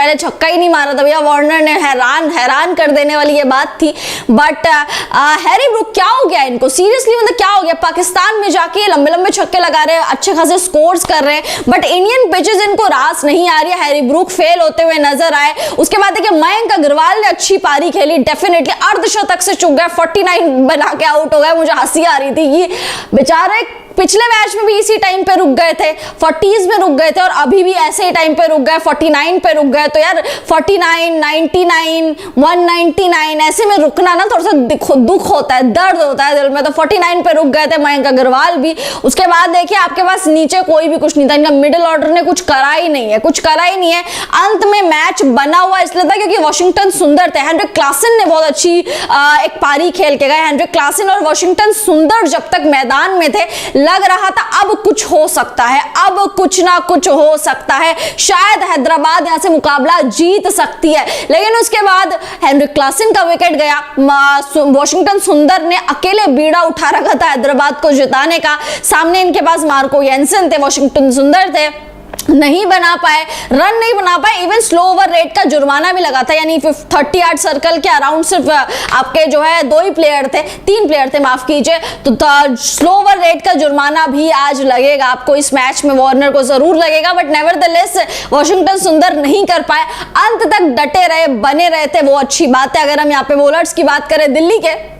पहले छक्का ही नहीं मारा था भैया वार्नर ने, हैरान कर देने वाली ये बात थी। बट हैरी ब्रूक क्या हो गया इनको, सीरियसली मतलब क्या हो गया, पाकिस्तान में जाके लंबे लंबे छक्के लगा रहे हैं, अच्छे खासे स्कोर्स कर रहे हैं, बट इंडियन पिचेस इनको रास नहीं आ रही है। हैरी ब्रूक फेल होते हुए नजर आए। उसके बाद देखिए मयंक अग्रवाल ने अच्छी पारी खेली, डेफिनेटली अर्धशतक से चूक गया, 49 बना के आउट हो गया। मुझे हंसी आ रही थी कि बेचारे पिछले मैच में भी इसी टाइम पे रुक गए थे, 40s में रुक गए थे, और अभी भी ऐसे ही टाइम पे रुक गए, 49 पे रुक गए। तो यार 49, 99, 199 ऐसे में रुकना ना थोड़ा सा दुख होता है, दर्द होता है दिल में। तो 49 पे रुक गए थे मयंक अग्रवाल भी। उसके बाद देखिए आपके पास नीचे कोई भी कुछ नहीं था, इनका मिडिल ऑर्डर ने कुछ करा ही नहीं है, अंत में मैच बना हुआ इसलिए था क्योंकि वॉशिंगटन सुंदर थे। हेनरिक क्लासन ने बहुत अच्छी एक पारी खेल के गए। हेनरिक क्लासन और वॉशिंगटन सुंदर जब तक मैदान में थे लग रहा था अब कुछ हो सकता है, अब कुछ ना कुछ हो सकता है, शायद हैदराबाद यहां से मुकाबला जीत सकती है। लेकिन उसके बाद हेनरिक क्लासन का विकेट गया, वॉशिंगटन सुंदर ने अकेले बीड़ा उठा रखा था हैदराबाद को जिताने का। सामने इनके पास मार्को येंसन थे, वॉशिंगटन सुंदर थे, नहीं बना पाए, रन नहीं बना पाए। इवन स्लो ओवर रेट का जुर्माना भी लगा था, यानी 30 यार्ड सर्कल के अराउंड सिर्फ आपके जो है 2 प्लेयर थे, माफ कीजिए। तो स्लो ओवर रेट का जुर्माना भी आज लगेगा आपको इस मैच में, वार्नर को जरूर लगेगा। बट नेवरदलेस वॉशिंगटन सुंदर नहीं कर पाए, अंत तक डटे रहे, बने रहे थे, वो अच्छी बात है। अगर हम यहाँ पे बॉलर्स की बात करें दिल्ली के,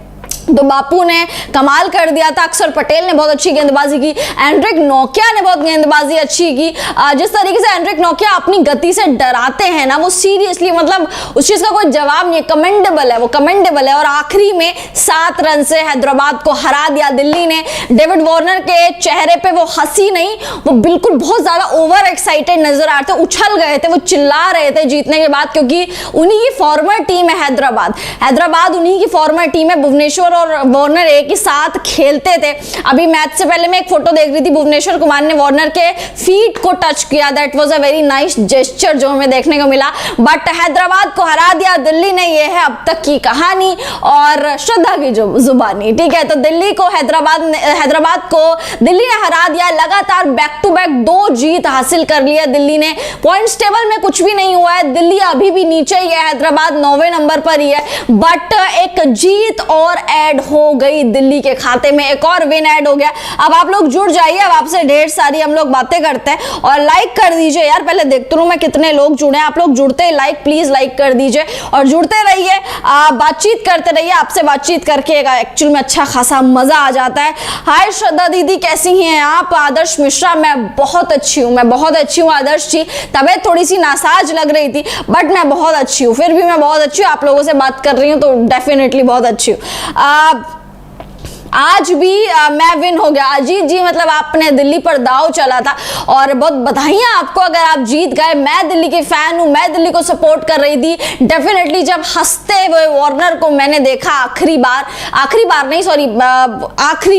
तो बापू ने कमाल कर दिया था, अक्षर पटेल ने बहुत अच्छी गेंदबाजी की, एंड्रिक नोकिया ने बहुत गेंदबाजी अच्छी की। जिस तरीके से एंड्रिक नोकिया अपनी गति से डराते हैं ना, वो सीरियसली मतलब उस चीज का कोई जवाब नहीं है, कमेंडेबल है। और आखिरी में 7 रन से हैदराबाद को हरा दिया दिल्ली ने। डेविड वार्नर के चेहरे पे वो हंसी नहीं, वो बिल्कुल बहुत ज्यादा ओवर एक्साइटेड नजर आ रहे थे, उछल गए थे, वो चिल्ला रहे थे जीतने के बाद, क्योंकि उन्हीं की फॉर्मर टीम है हैदराबाद उन्हीं की फॉर्मर टीम है। भुवनेश्वर और वार्नर एक ही साथ खेलते थे। अभी मैच से पहले मैं एक फोटो देख रही थी, भुवनेश्वर कुमार ने वार्नर के फीट को टच किया, that was a very nice gesture जो हमें देखने को मिला। बट हैदराबाद को हरा दिया दिल्ली ने, ये है अब तक की कहानी और श्रद्धा की जुबानी, ठीक है। तो दिल्ली को हैदराबाद को दिल्ली ने हरा दिया, लगातार बैक टू बैक 2 जीत हासिल कर लिया दिल्ली ने। पॉइंट्स टेबल में कुछ भी नहीं हुआ है, दिल्ली अभी भी नीचे ही है, हैदराबाद 9वें नंबर पर ही है। बट एक जीत और ऐड हो गई दिल्ली के खाते में, एक और विन ऐड हो गया। अब आप लोग जुड़ जाइए, अब आपसे ढेर सारी हम लोग बातें करते हैं, और लाइक कर दीजिए यार, पहले देखते रहूं मैं कितने लोग जुड़े हैं। आप लोग जुड़ते हैं, प्लीज लाइक कर दीजिए और जुड़ते रहिए, बातचीत करते रहिए। आपसे बातचीत करके एक्चुअल में अच्छा खासा मजा आ जाता है। हाय श्रद्धा दीदी, कैसी हैं आप? आदर्श मिश्रा, मैं बहुत अच्छी हूँ आदर्श जी। तबीयत थोड़ी सी नासाज लग रही थी, बट मैं बहुत अच्छी हूँ, फिर भी मैं बहुत अच्छी हूँ। आप लोगों से बात कर रही हूँ तो डेफिनेटली बहुत अच्छी हूँ। आज भी मैं विन हो गया अजीत जी, मतलब आपने दिल्ली पर दाव चला था और बहुत बधाइयां आपको अगर आप जीत गए। मैं दिल्ली की फैन हूं, मैं दिल्ली को सपोर्ट कर रही थी डेफिनेटली। जब हंसते हुए वार्नर को मैंने देखा आखिरी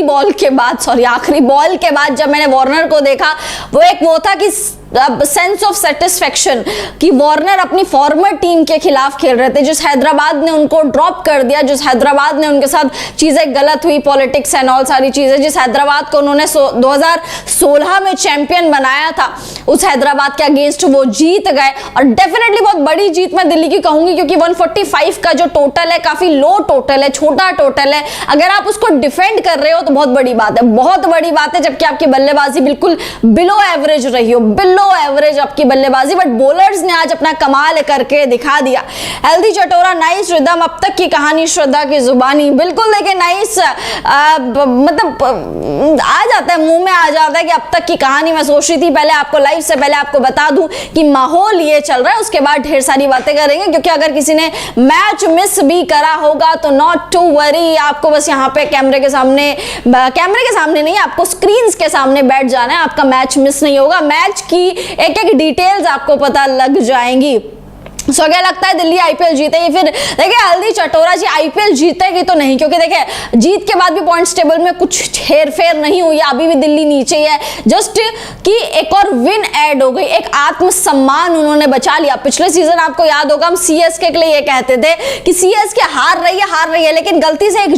बॉल के बाद जब मैंने वार्नर को देखा, वो था कि सेंस ऑफ सेटिस्फेक्शन कि वार्नर अपनी फॉर्मर टीम के खिलाफ खेल रहे थे, जिस हैदराबाद ने उनको ड्रॉप कर दिया, जिस हैदराबाद ने उनके साथ चीजें गलत हुई, पॉलिटिक्स एंड ऑल सारी चीजें, जिस हैदराबाद को उन्होंने 2016 में चैंपियन बनाया था, उस हैदराबाद के अगेंस्ट वो जीत गए। और डेफिनेटली बहुत बड़ी जीत मैं दिल्ली की कहूंगी, क्योंकि 145 का जो टोटल है काफी लो टोटल है, छोटा टोटल है। अगर आप उसको डिफेंड कर रहे हो तो बहुत बड़ी बात है, जबकि आपकी बल्लेबाजी बिल्कुल बिलो एवरेज रही हो, एवरेज आपकी बल्लेबाजी। बट बॉलर्स ने आज अपना कमाल करके दिखा दिया। हेल्दी चटोरा, नाइस रिदम, अब तक की कहानी श्रद्धा की जुबानी। बिल्कुल देखिए नाइस, मतलब आ जाता है, मुंह में आ जाता है कि अब तक की कहानी। मैं सोच रही थी पहले आपको लाइव से पहले आपको बता दूं कि माहौल ये चल रहा है, उसके बाद ढेर सारी बातें करेंगे, क्योंकि अगर किसी ने मैच मिस भी करा होगा तो नॉट टू वरी, आपको बस यहाँ पे कैमरे के सामने नहीं, आपको स्क्रीन के सामने बैठ जाना है, आपका मैच मिस नहीं होगा। मैच की एक डिटेल्स आपको पता लग जाएंगी। सो क्या लगता है दिल्ली आईपीएल जीतेगी? फिर देखिए हल्दी चटोरा जी, आईपीएल जीतेगी तो नहीं, क्योंकि देखिए जीत के बाद भी पॉइंट्स टेबल में कुछ हेरफेर नहीं हुई है, अभी भी दिल्ली नीचे ही है। जस्ट कि एक और विन ऐड हो गई, एक आत्मसम्मान उन्होंने बचा लिया। पिछले सीजन आपको याद होगा हम सीएसके के लिए ये कहते थे कि सीएसके हार रही है, लेकिन गलती से एक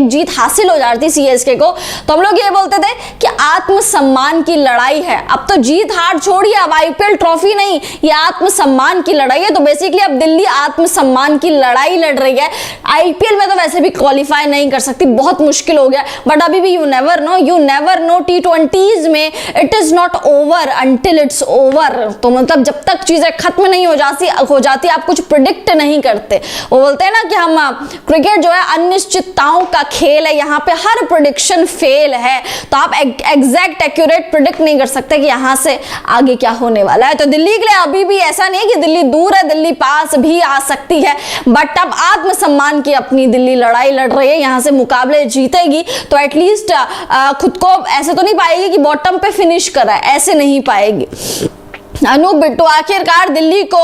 जीत हासिल हो जाती सीएसके को, तो हम लोग ये बोलते थे कि आत्मसम्मान की लड़ाई है। अब तो जीत हार छोड़िए, अब आईपीएल ट्रॉफी नहीं, ये आत्मसम्मान की लड़ाई है। तो बेसिकली अब दिल्ली आत्मसम्मान की लड़ाई लड़ रही है। आईपीएल में तो वैसे भी क्वालिफाई नहीं कर सकती, बहुत मुश्किल हो गया, बट अभी भी यू नेवर नो T20s में it is not over until it's over. तो मतलब जब तक चीजें खत्म नहीं हो जाती आप कुछ प्रिडिक्ट नहीं करते। वो बोलते हैं ना कि हम क्रिकेट जो है अनिश्चितताओं का खेल है, यहाँ पे हर प्रिडिक्शन फेल है, तो आप एग्जैक्ट एक्यूरेट प्रिडिक्ट नहीं कर सकते कि यहाँ से आगे क्या होने वाला है। तो दिल्ली के लिए अभी भी ऐसा नहीं कि दिल्ली दूर है, दिल्ली पास भी आ सकती है, बट अब आत्मसम्मान की अपनी दिल्ली लड़ाई लड़ रही है। यहां से मुकाबले जीतेगी तो एटलीस्ट खुद को ऐसे तो नहीं पाएगी कि बॉटम पे फिनिश करा है, ऐसे नहीं पाएगी। अनूप बिट्टू, आखिरकार दिल्ली को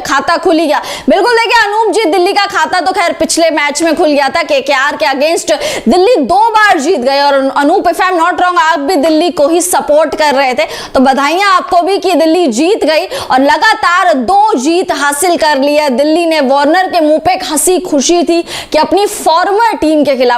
खाता खुल गया। बिल्कुल देखिए अनूप जी, दिल्ली का खाता तो खैर पिछले मैच में खुल गया था, केकेआर के अगेंस्ट दिल्ली 2 बार जीत गए, और Anup if I am not wrong आप भी दिल्ली को ही सपोर्ट कर रहे थे, तो बधाइयां आपको भी कि दिल्ली जीत गई और लगातार 2 जीत हासिल कर ली है दिल्ली ने। वार्नर के मुंह पे एक हंसी खुशी थी कि अपनी फॉर्मर टीम के खिलाफ